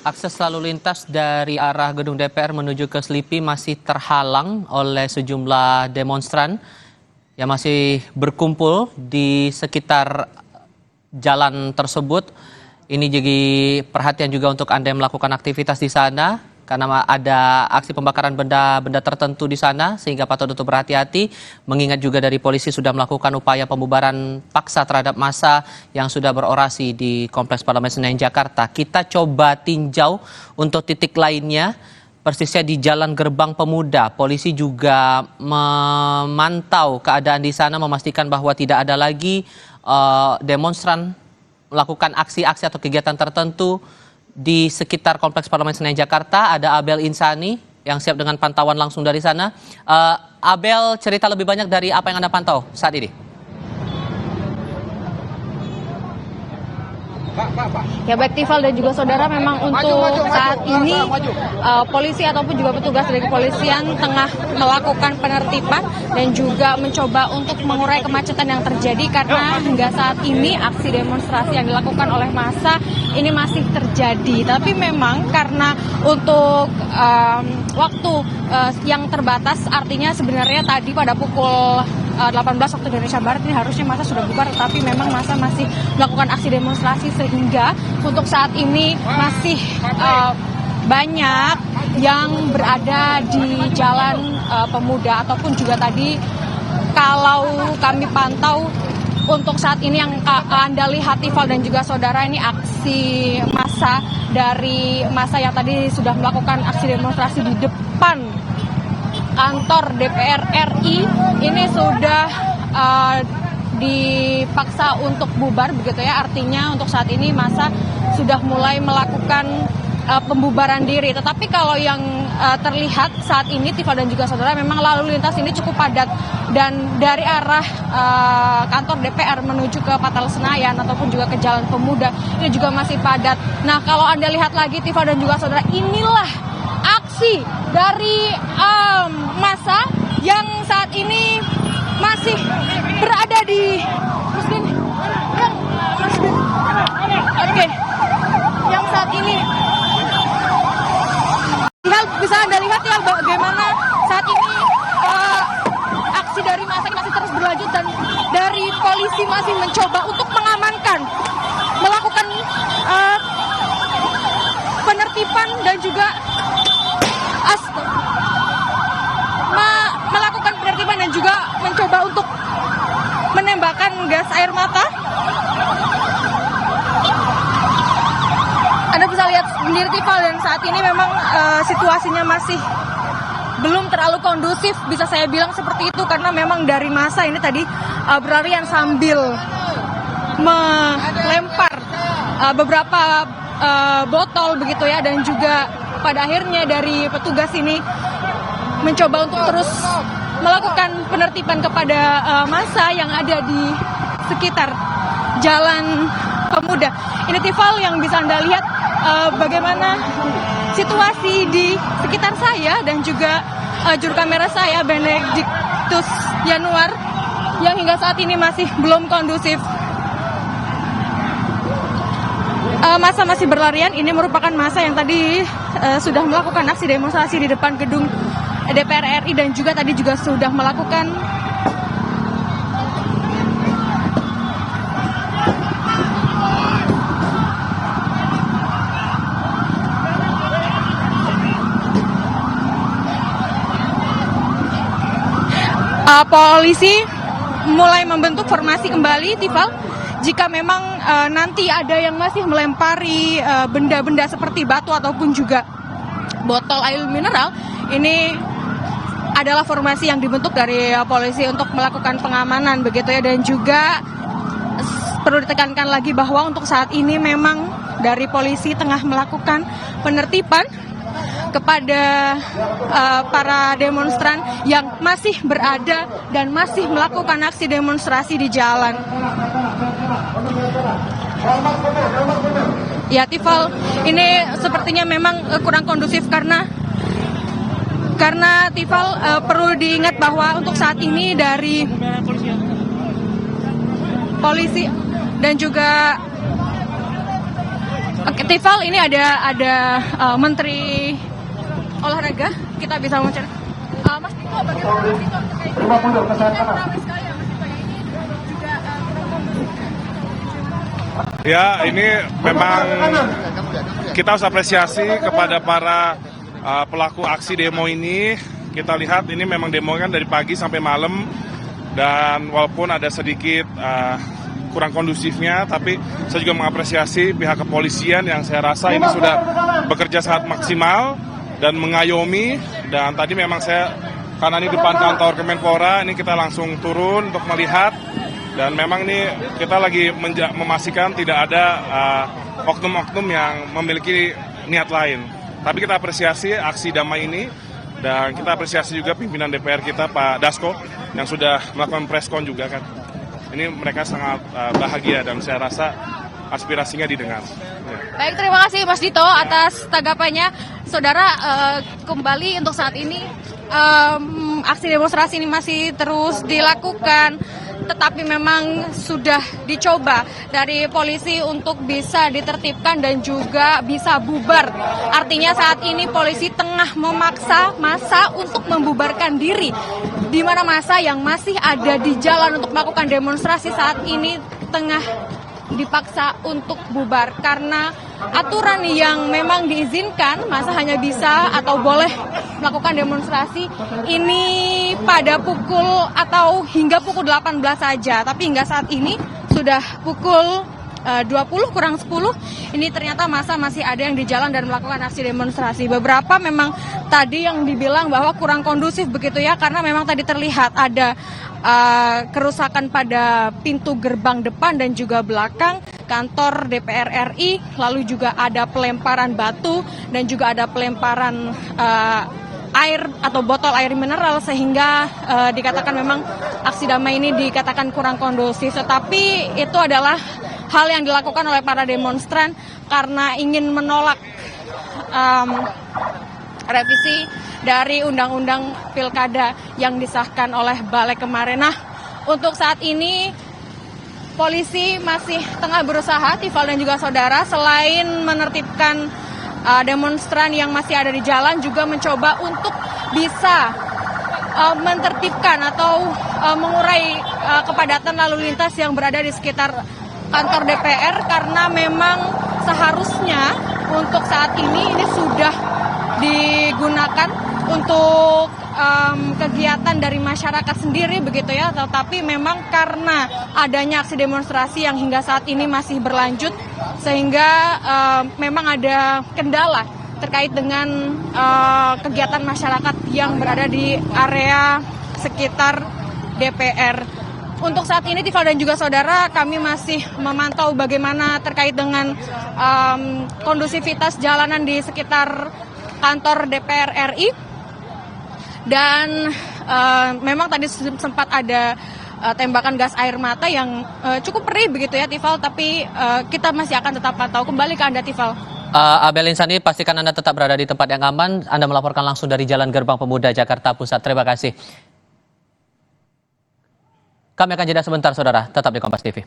Akses lalu lintas dari arah gedung DPR menuju ke Selipi masih terhalang oleh sejumlah demonstran yang masih berkumpul di sekitar jalan tersebut. Ini jadi perhatian juga untuk Anda yang melakukan aktivitas di sana, karena ada aksi pembakaran benda-benda tertentu di sana, sehingga patut untuk berhati-hati. Mengingat juga dari polisi sudah melakukan upaya pembubaran paksa terhadap massa yang sudah berorasi di Kompleks Parlemen Senayan Jakarta. Kita coba tinjau untuk titik lainnya, persisnya di Jalan Gerbang Pemuda. Polisi juga memantau keadaan di sana, memastikan bahwa tidak ada lagi demonstran melakukan aksi-aksi atau kegiatan tertentu di sekitar Kompleks Parlemen Senayan Jakarta. Ada Abel Insani yang siap dengan pantauan langsung dari sana. Abel, cerita lebih banyak dari apa yang Anda pantau saat ini. Ya baik Tifal dan juga saudara, memang untuk saat ini polisi ataupun juga petugas dari kepolisian tengah melakukan penertiban dan juga mencoba untuk mengurai kemacetan yang terjadi, karena hingga saat ini aksi demonstrasi yang dilakukan oleh massa ini masih terjadi. Tapi memang karena untuk waktu yang terbatas, artinya sebenarnya tadi pada pukul 18 waktu Indonesia Barat ini harusnya massa sudah bubar, tetapi memang massa masih melakukan aksi demonstrasi, sehingga untuk saat ini masih banyak yang berada di Jalan Pemuda, ataupun juga tadi kalau kami pantau untuk saat ini yang Anda lihat Tifal dan juga saudara, ini aksi massa dari massa yang tadi sudah melakukan aksi demonstrasi di depan kantor DPR RI ini sudah dipaksa untuk bubar begitu ya. Artinya untuk saat ini massa sudah mulai melakukan pembubaran diri. Tetapi kalau yang terlihat saat ini Tifal dan juga saudara, memang lalu lintas ini cukup padat, dan dari arah kantor DPR menuju ke Patel Senayan ataupun juga ke Jalan Pemuda ini juga masih padat. Nah, kalau Anda lihat lagi Tifal dan juga saudara, inilah aksi dari massa yang saat ini masih berada di yang saat ini bisa Anda lihat ya bagaimana saat ini aksi dari massa ini masih terus berlanjut, dan dari polisi masih mencoba untuk mengamankan, melakukan penertiban dan juga melakukan penertiban dan juga mencoba untuk menembakkan gas air mata. Anda bisa lihat sendiri Tifal, dan saat ini memang situasinya masih belum terlalu kondusif, bisa saya bilang seperti itu, karena memang dari massa ini tadi berlarian sambil melempar beberapa botol begitu ya, dan juga pada akhirnya dari petugas ini mencoba untuk terus melakukan penertiban kepada massa yang ada di sekitar Jalan Pemuda. Ini Tifal yang bisa Anda lihat bagaimana situasi di sekitar saya, dan juga juru kamera saya Benediktus Yanuar yang hingga saat ini masih belum kondusif. Massa masih berlarian. Ini merupakan massa yang tadi sudah melakukan aksi demonstrasi di depan gedung DPR RI, dan juga tadi juga sudah melakukan polisi mulai membentuk formasi kembali Tifal. Jika memang nanti ada yang masih melempari benda-benda seperti batu ataupun juga botol air mineral, ini adalah formasi yang dibentuk dari polisi untuk melakukan pengamanan begitu ya. Dan juga perlu ditekankan lagi bahwa untuk saat ini memang dari polisi tengah melakukan penertiban kepada para demonstran yang masih berada dan masih melakukan aksi demonstrasi di jalan. Ya Tifal, ini sepertinya memang kurang kondusif karena Tifal perlu diingat bahwa untuk saat ini dari polisi dan juga Oke, Tifal, ini ada Menteri Olahraga, kita bisa wawancara. Mas Dito, bagaimana Mas Dito terkait dengan ramai sekali ya Mas Dito ya, ini juga Ya, ini memang kita harus apresiasi kepada para pelaku aksi demo ini. Kita lihat ini memang demo kan dari pagi sampai malam, dan walaupun ada sedikit kurang kondusifnya, tapi saya juga mengapresiasi pihak kepolisian yang saya rasa ini sudah bekerja sangat maksimal dan mengayomi. Dan tadi memang saya, karena ini depan kantor Kemenpora, ini kita langsung turun untuk melihat. Dan memang ini kita lagi memastikan tidak ada oknum-oknum yang memiliki niat lain. Tapi kita apresiasi aksi damai ini, dan kita apresiasi juga pimpinan DPR kita Pak Dasko yang sudah melakukan preskon juga kan. Ini mereka sangat bahagia dan saya rasa aspirasinya didengar. Ya. Baik, terima kasih Mas Dito atas tanggapannya. Saudara, kembali untuk saat ini aksi demonstrasi ini masih terus dilakukan, tetapi memang sudah dicoba dari polisi untuk bisa ditertibkan dan juga bisa bubar. Artinya saat ini polisi tengah memaksa massa untuk membubarkan diri, di mana massa yang masih ada di jalan untuk melakukan demonstrasi saat ini tengah dipaksa untuk bubar karena aturan yang memang diizinkan masa hanya bisa atau boleh melakukan demonstrasi ini pada pukul atau hingga pukul 18 saja, tapi hingga saat ini sudah pukul 20 kurang 10, ini ternyata masa masih ada yang di jalan dan melakukan aksi demonstrasi. Beberapa memang tadi yang dibilang bahwa kurang kondusif begitu ya, karena memang tadi terlihat ada kerusakan pada pintu gerbang depan dan juga belakang kantor DPR RI, lalu juga ada pelemparan batu dan juga ada pelemparan air atau botol air mineral, sehingga dikatakan memang aksi damai ini dikatakan kurang kondusif. Tetapi itu adalah hal yang dilakukan oleh para demonstran karena ingin menolak revisi dari Undang-Undang Pilkada yang disahkan oleh Balek kemarin. Nah, untuk saat ini polisi masih tengah berusaha, Tifal dan juga saudara, selain menertibkan demonstran yang masih ada di jalan, juga mencoba untuk bisa menertibkan atau mengurai kepadatan lalu lintas yang berada di sekitar kantor DPR, karena memang seharusnya untuk saat ini sudah digunakan untuk kegiatan dari masyarakat sendiri begitu ya, tetapi memang karena adanya aksi demonstrasi yang hingga saat ini masih berlanjut, sehingga memang ada kendala terkait dengan kegiatan masyarakat yang berada di area sekitar DPR. Untuk saat ini, Tifal dan juga saudara, kami masih memantau bagaimana terkait dengan kondusivitas jalanan di sekitar kantor DPR RI. Dan memang tadi sempat ada tembakan gas air mata yang cukup perih begitu ya, Tifal, tapi kita masih akan tetap pantau. Kembali ke Anda, Tifal. Abel Insani, pastikan Anda tetap berada di tempat yang aman. Anda melaporkan langsung dari Jalan Gerbang Pemuda Jakarta Pusat. Terima kasih. Kami akan jeda sebentar, saudara. Tetap di Kompas TV.